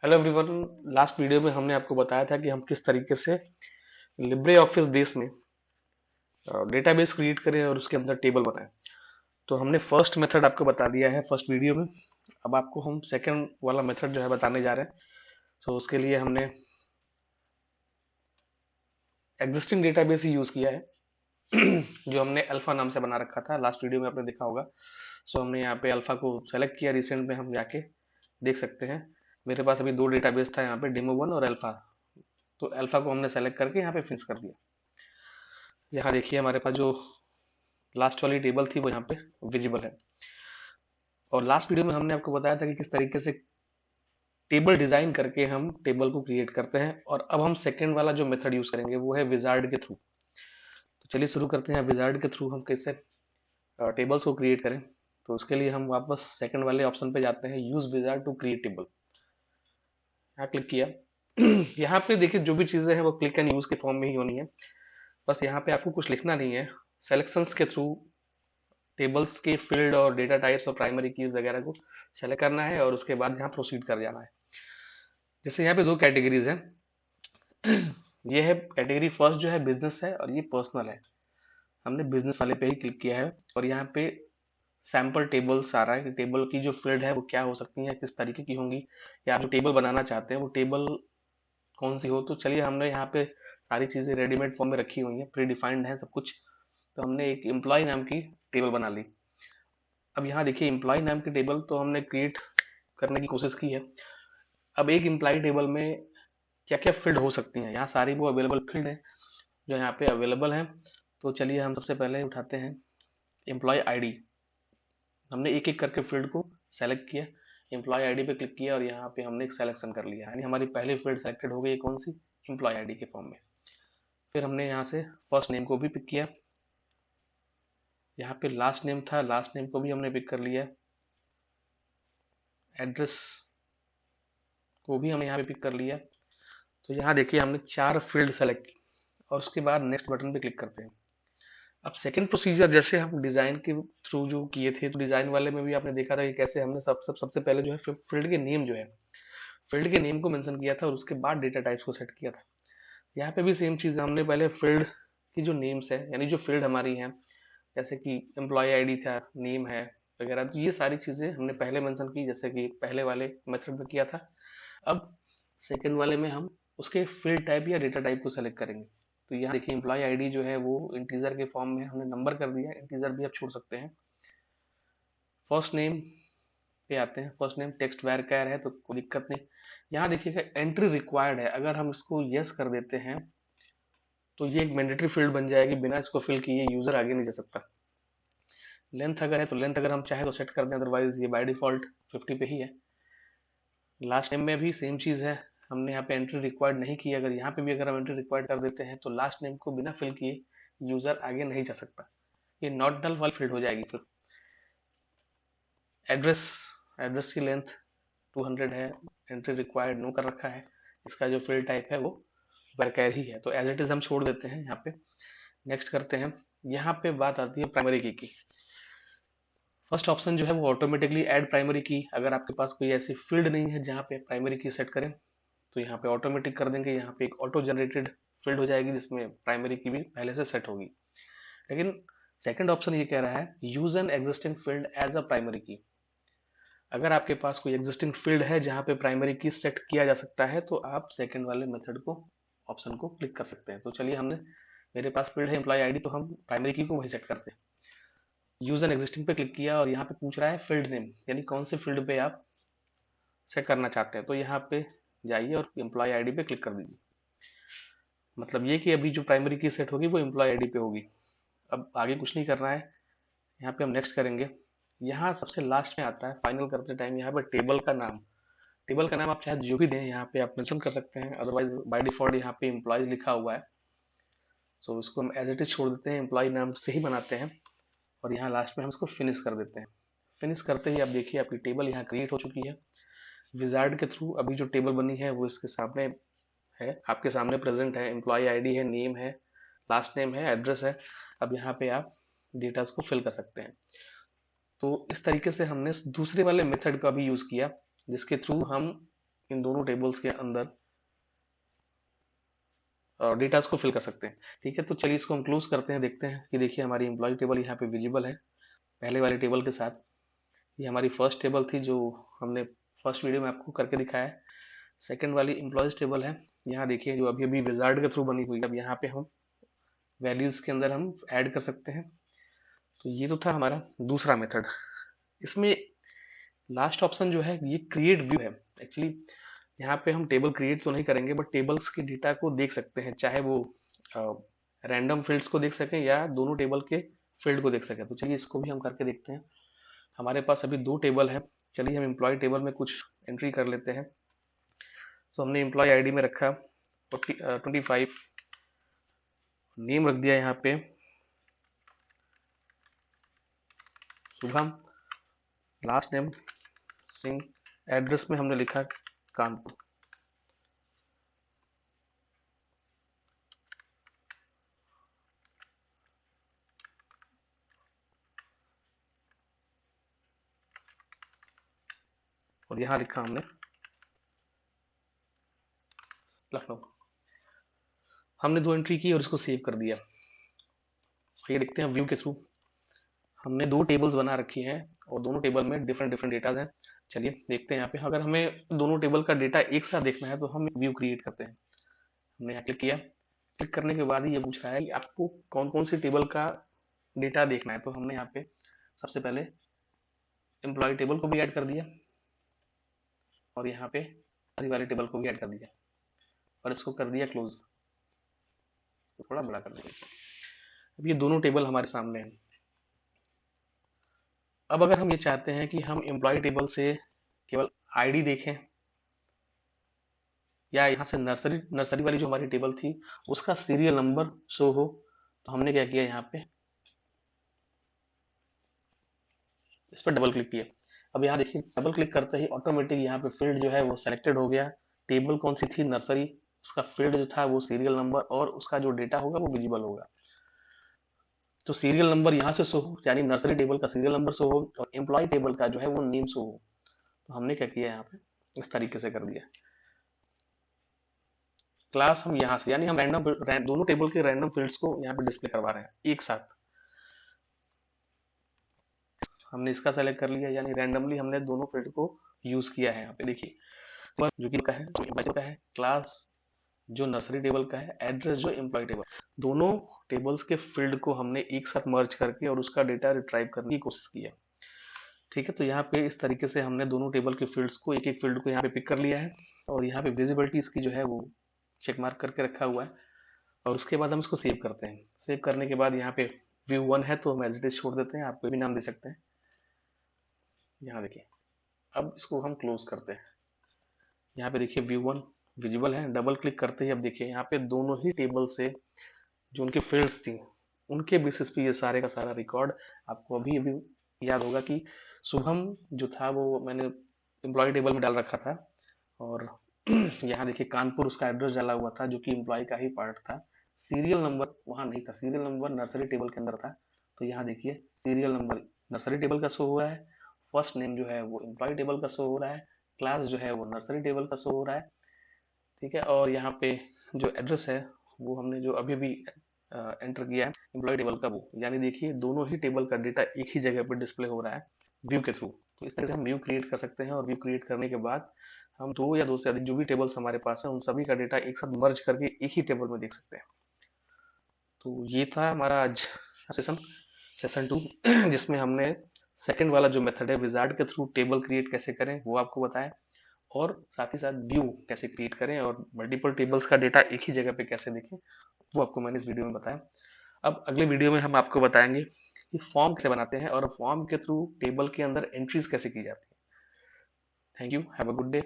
Hello everyone. Last video में हमने आपको बताया था कि हम किस तरीके से लिब्रे ऑफिस बेस में डेटाबेस क्रिएट करें और उसके अंदर टेबल बनाएं। तो हमने फर्स्ट मेथड आपको बता दिया है फर्स्ट वीडियो में। अब आपको हम सेकंड वाला मेथड जो है बताने जा रहे हैं। तो उसके लिए हमने एग्जिस्टिंग डेटाबेस ही यूज किया है जो हमने अल्फा नाम से बना रखा था। लास्ट वीडियो में आपने देखा होगा। सो हमने यहाँ पे अल्फा को सेलेक्ट किया। रिसेंट में हम जाके देख सकते हैं। मेरे पास अभी दो डेटाबेस था यहाँ पे, डेमो वन और अल्फा। तो अल्फा को हमने सेलेक्ट करके यहाँ पे फिक्स कर दिया। यहाँ देखिए हमारे पास जो लास्ट वाली टेबल थी वो यहाँ पे विजिबल है। और लास्ट वीडियो में हमने आपको बताया था कि किस तरीके से टेबल डिजाइन करके हम टेबल को क्रिएट करते हैं। और अब हम सेकंड वाला जो मेथड यूज करेंगे वो है विजार्ड के थ्रू। तो चलिए शुरू करते हैं विजार्ड के थ्रू हम कैसे टेबल्स को क्रिएट करें। तो उसके लिए हम वापस सेकंड वाले ऑप्शन पे जाते हैं, use wizard to create table. यहाँ क्लिक किया। यहाँ पे देखिए जो भी चीजें हैं वो क्लिक एंड यूज के फॉर्म में ही होनी है। बस यहाँ पे आपको कुछ लिखना नहीं है। सेलेक्शंस के थ्रू टेबल्स के फील्ड और डेटा टाइप्स और प्राइमरी कीज वगैरह को सेलेक्ट करना है और उसके बाद यहाँ प्रोसीड कर जाना है। जैसे यहाँ पे दो कैटेगरीज हैं। ये है कैटेगरी फर्स्ट जो है बिजनेस है और ये पर्सनल है। हमने बिजनेस वाले पे ही क्लिक किया है और यहाँ पे सैंपल टेबल्स आ रहा है कि टेबल की जो फील्ड है वो क्या हो सकती है, किस तरीके की होंगी, या आप जो टेबल बनाना चाहते हैं वो टेबल कौन सी हो। तो चलिए हमने यहाँ पे सारी चीजें रेडीमेड फॉर्म में रखी हुई है, प्री डिफाइंड है सब कुछ। तो हमने एक एम्प्लॉय नाम की टेबल बना ली। अब यहाँ देखिए एम्प्लॉय नाम की टेबल तो हमने क्रिएट करने की कोशिश की है। अब एक एम्प्लॉय टेबल में क्या क्या फील्ड हो सकती हैं, यहाँ सारी वो अवेलेबल फील्ड है जो यहाँ पे अवेलेबल है। तो चलिए हम सबसे पहले उठाते हैं एम्प्लॉय आईडी। हमने एक एक करके फील्ड को सेलेक्ट किया। एम्प्लॉय आईडी पे क्लिक किया और यहाँ पे हमने एक सिलेक्शन कर लिया, यानी हमारी पहली फील्ड सेलेक्टेड हो गई। कौन सी? एम्प्लॉय आईडी के फॉर्म में। फिर हमने यहाँ से फर्स्ट नेम को भी पिक किया। यहाँ पे लास्ट नेम था, लास्ट नेम को भी हमने पिक कर लिया। एड्रेस को भी हमने यहाँ पे पिक कर लिया। तो यहाँ देखिए हमने चार फील्ड सेलेक्ट की और उसके बाद नेक्स्ट बटन पे क्लिक करते हैं। अब सेकंड प्रोसीजर जैसे हम डिजाइन के थ्रू जो किए थे, तो डिजाइन वाले में भी आपने देखा था कि कैसे हमने सबसे पहले जो है फील्ड के नेम जो है, फील्ड के नेम को मेंशन किया था और उसके बाद डेटा टाइप्स को सेट किया था। यहाँ पे भी सेम चीज है। हमने पहले फील्ड की जो नेम्स है, यानी जो फील्ड हमारी है, जैसे कि एम्प्लॉय आईडी था, नेम है वगैरह, तो ये सारी चीजें हमने पहले मेंशन की जैसे कि पहले वाले मेथड में किया था। अब सेकंड वाले में हम उसके फील्ड टाइप या डेटा टाइप को सेलेक्ट करेंगे। तो यहाँ देखिए एम्प्लॉय आईडी जो है वो इंटीजर के फॉर्म में हमने नंबर कर दिया। इंटीजर भी आप छोड़ सकते हैं। फर्स्ट नेम पे आते हैं। फर्स्ट नेम टेक्स्ट वेर कैर है तो कोई दिक्कत नहीं। यहाँ देखिएगा एंट्री रिक्वायर्ड है, अगर हम इसको यस कर देते हैं तो ये एक मैंडेटरी फील्ड बन जाएगी। बिना इसको फिल किए यूजर आगे नहीं जा सकता। लेंथ अगर है तो लेंथ अगर हम चाहे तो सेट कर दें, अदरवाइज ये बाय डिफॉल्ट 50 पे ही है। लास्ट नेम में भी सेम चीज है। हमने यहाँ पे एंट्री रिक्वायर्ड नहीं की। अगर यहाँ पे भी अगर हम एंट्री रिक्वायर्ड कर देते हैं तो लास्ट नेम को बिना फिल किए यूजर आगे नहीं जा सकता। ये नॉट नल वाली फील्ड हो जाएगी फिर। एड्रेस, एड्रेस की लेंथ 200 है। एंट्री रिक्वायर्ड नो कर रखा है। इसका जो फील्ड टाइप है वो वर्कर ही है, तो एज इट इज हम छोड़ देते हैं यहाँ पे। नेक्स्ट करते हैं। यहाँ पे बात आती है प्राइमरी की। फर्स्ट ऑप्शन जो है वो ऑटोमेटिकली ऐड प्राइमरी की। अगर आपके पास कोई ऐसी फील्ड नहीं है जहाँ पे प्राइमरी की सेट करें तो यहाँ पे ऑटोमेटिक कर देंगे। यहाँ पे एक ऑटो जनरेटेड फील्ड हो जाएगी जिसमें प्राइमरी की भी पहले से सेट होगी। लेकिन सेकंड ऑप्शन ये कह रहा है use an existing field as a primary key. अगर आपके पास कोई एग्जिस्टिंग फील्ड है जहाँ पे प्राइमरी की सेट किया जा सकता है तो आप सेकंड वाले मेथड को, ऑप्शन को क्लिक कर सकते हैं। तो चलिए हमने, मेरे पास फील्ड है एम्प्लॉय आईडी, तो हम प्राइमरी की को वही सेट करते हैं। यूज एन एग्जिस्टिंग पे क्लिक किया और यहाँ पे पूछ रहा है फील्ड नेम, यानी कौन से फील्ड पे आप सेट करना चाहते हैं। तो यहाँ पे जाइए और एम्प्लॉय आईडी पे क्लिक कर दीजिए। मतलब ये कि अभी जो प्राइमरी की सेट होगी वो एम्प्लॉय आईडी पे होगी। अब आगे कुछ नहीं करना है। यहाँ पे हम नेक्स्ट करेंगे। यहाँ सबसे लास्ट में आता है फाइनल करते टाइम, यहाँ पे टेबल का नाम। टेबल का नाम आप चाहे जो भी दें यहाँ पे आप मेंशन कर सकते हैं, अदरवाइज बाय डिफॉल्ट यहाँ पे एम्प्लॉयज लिखा हुआ है। सो इसको हम एज इट इज छोड़ देते हैं, एम्प्लॉय नाम से ही बनाते हैं। और यहाँ लास्ट में हम इसको फिनिश कर देते हैं। फिनिश करते ही आप देखिए आपकी टेबल यहाँ क्रिएट हो चुकी है। विजार्ड के थ्रू अभी जो टेबल बनी है वो इसके सामने है, आपके सामने प्रेजेंट है। एम्प्लॉय आईडी है, नेम है, लास्ट नेम है, एड्रेस है। अब यहाँ पे आप डेटास को फिल कर सकते हैं। तो इस तरीके से हमने दूसरे वाले मेथड का भी यूज किया जिसके थ्रू हम इन दोनों टेबल्स के अंदर डेटास को फिल कर सकते हैं। ठीक है, तो चलिए इसको हम क्लोज करते हैं, देखते हैं कि देखिए हमारी एम्प्लॉय टेबल यहाँ पे विजिबल है पहले वाली टेबल के साथ। ये हमारी फर्स्ट टेबल थी जो हमने फर्स्ट वीडियो में आपको करके दिखाया है। सेकंड वाली एम्प्लॉयज टेबल है, यहाँ देखिए जो अभी अभी विजार्ड के थ्रू बनी हुई है। अब यहाँ पे हम वैल्यूज के अंदर हम ऐड कर सकते हैं। तो ये तो था हमारा दूसरा मेथड। इसमें लास्ट ऑप्शन जो है ये क्रिएट व्यू है। एक्चुअली यहाँ पे हम टेबल क्रिएट तो नहीं करेंगे, बट टेबल्स के डेटा को देख सकते हैं, चाहे वो रैंडम फील्ड्स को देख सकें या दोनों टेबल के फील्ड को देख सकें। तो चलिए इसको भी हम करके देखते हैं। हमारे पास अभी दो टेबल है, चलिए हम एम्प्लॉय टेबल में कुछ एंट्री कर लेते हैं। सो हमने एम्प्लॉय आईडी में रखा 25, नेम रख दिया यहाँ पे Shubham, last name Singh, address में हमने लिखा कानपुर। और यहाँ लिखा हमने लखनऊ। हमने दो एंट्री की और इसको सेव कर दिया। ये देखते हैं व्यू के थ्रू हमने दो टेबल्स बना रखी हैं और दोनों टेबल में डिफरेंट डिफरेंट डेटाज हैं। चलिए देखते हैं यहाँ पे, अगर हमें दोनों टेबल का डेटा एक साथ देखना है तो हम व्यू क्रिएट करते हैं। हमने यहाँ क्लिक किया, क्लिक करने के बाद ही ये पूछ रहा है कि आपको कौन कौन सी टेबल का डेटा देखना है। तो हमने यहाँ पे सबसे पहले एम्प्लॉय टेबल को भी ऐड कर दिया और यहाँ पे वाले टेबल को भी ऐड कर दिया और इसको कर दिया क्लोज। तो थोड़ा बड़ा कर दिया। अब ये दोनों टेबल हमारे सामने हैं। अब अगर हम ये चाहते हैं कि हम एम्प्लॉय टेबल से केवल आईडी देखें या यहाँ से नर्सरी नर्सरी वाली जो हमारी टेबल थी उसका सीरियल नंबर शो हो, तो हमने क्या किया, यहाँ पे इस पर डबल क्लिक किया। अब यहाँ देखिए डबल क्लिक करते ही ऑटोमेटिक यहाँ पे फील्ड जो है वो सेलेक्टेड हो गया। टेबल कौन सी थी, नर्सरी, उसका फील्ड जो था वो सीरियल नंबर और उसका जो डेटा होगा वो विजिबल होगा। तो सीरियल नंबर यहाँ से शो हो, यानी नर्सरी टेबल का सीरियल नंबर शो हो और एम्प्लॉय टेबल का जो है वो नेम शो हो। तो हमने क्या किया यहाँ पे इस तरीके से कर दिया। क्लास हम यहाँ से, यानी हम दोनों टेबल के रैंडम फील्ड्स को यहाँ पे डिस्प्ले करवा रहे हैं एक साथ। हमने इसका सेलेक्ट कर लिया, यानी रैंडमली हमने दोनों फील्ड को यूज किया है। यहाँ पे देखिए जो कि का है क्लास जो नर्सरी टेबल का है, एड्रेस जो एम्प्लॉय टेबल, दोनों टेबल्स के फील्ड को हमने एक साथ मर्ज करके और उसका डेटा रिट्राइव करने की कोशिश की है। ठीक है, तो यहाँ पे इस तरीके से हमने दोनों टेबल के फील्ड्स को एक एक फील्ड को यहाँ पे पिक कर लिया है और यहाँ पे विजिबिलिटी इसकी जो है वो चेक मार्क करके रखा हुआ है। और उसके बाद हम इसको सेव करते हैं। सेव करने के बाद यहाँ पे व्यू 1 है तो हम एज इट इज छोड़ देते हैं, आप कोई भी नाम दे सकते हैं। यहाँ देखिए अब इसको हम क्लोज करते हैं। यहाँ पे देखिए व्यू 1 विजिबल है, डबल क्लिक करते ही अब देखिए यहाँ पे दोनों ही टेबल से जो उनकी फील्ड्स थी उनके बेसिस पे ये सारे का सारा रिकॉर्ड आपको अभी अभी याद होगा कि शुभम जो था वो मैंने एम्प्लॉय टेबल में डाल रखा था और यहाँ देखिए कानपुर उसका एड्रेस डाला हुआ था जो कि एम्प्लॉय का ही पार्ट था। सीरियल नंबर वहाँ नहीं था, सीरियल नंबर नर्सरी टेबल के अंदर था। तो यहाँ देखिए सीरियल नंबर नर्सरी टेबल का शो हो रहा है, फर्स्ट नेम जो है वो एम्प्लॉय टेबल का शो हो रहा है, क्लास जो है वो नर्सरी टेबल का शो हो रहा है। ठीक है, और यहाँ पे जो एड्रेस है वो हमने जो अभी अभी एंटर किया है एम्प्लॉय टेबल का वो, यानी देखिए दोनों ही टेबल का डेटा एक ही जगह पर डिस्प्ले हो रहा है व्यू के थ्रू। तो इस तरह से हम व्यू क्रिएट कर सकते हैं और व्यू क्रिएट करने के बाद हम दो या दो से अधिक जो भी टेबल्स हमारे पास है उन सभी का डेटा एक साथ मर्ज करके एक ही टेबल में देख सकते हैं। तो ये था हमारा आज सेशन 2 जिसमें हमने सेकंड वाला जो मेथड है विजार्ड के थ्रू टेबल क्रिएट कैसे करें वो आपको बताया और साथ ही साथ व्यू कैसे क्रिएट करें और मल्टीपल टेबल्स का डेटा एक ही जगह पे कैसे देखें वो आपको मैंने इस वीडियो में बताया। अब अगले वीडियो में हम आपको बताएंगे कि फॉर्म कैसे बनाते हैं और फॉर्म के थ्रू टेबल के अंदर एंट्रीज कैसे की जाती है। Thank you, have a good day.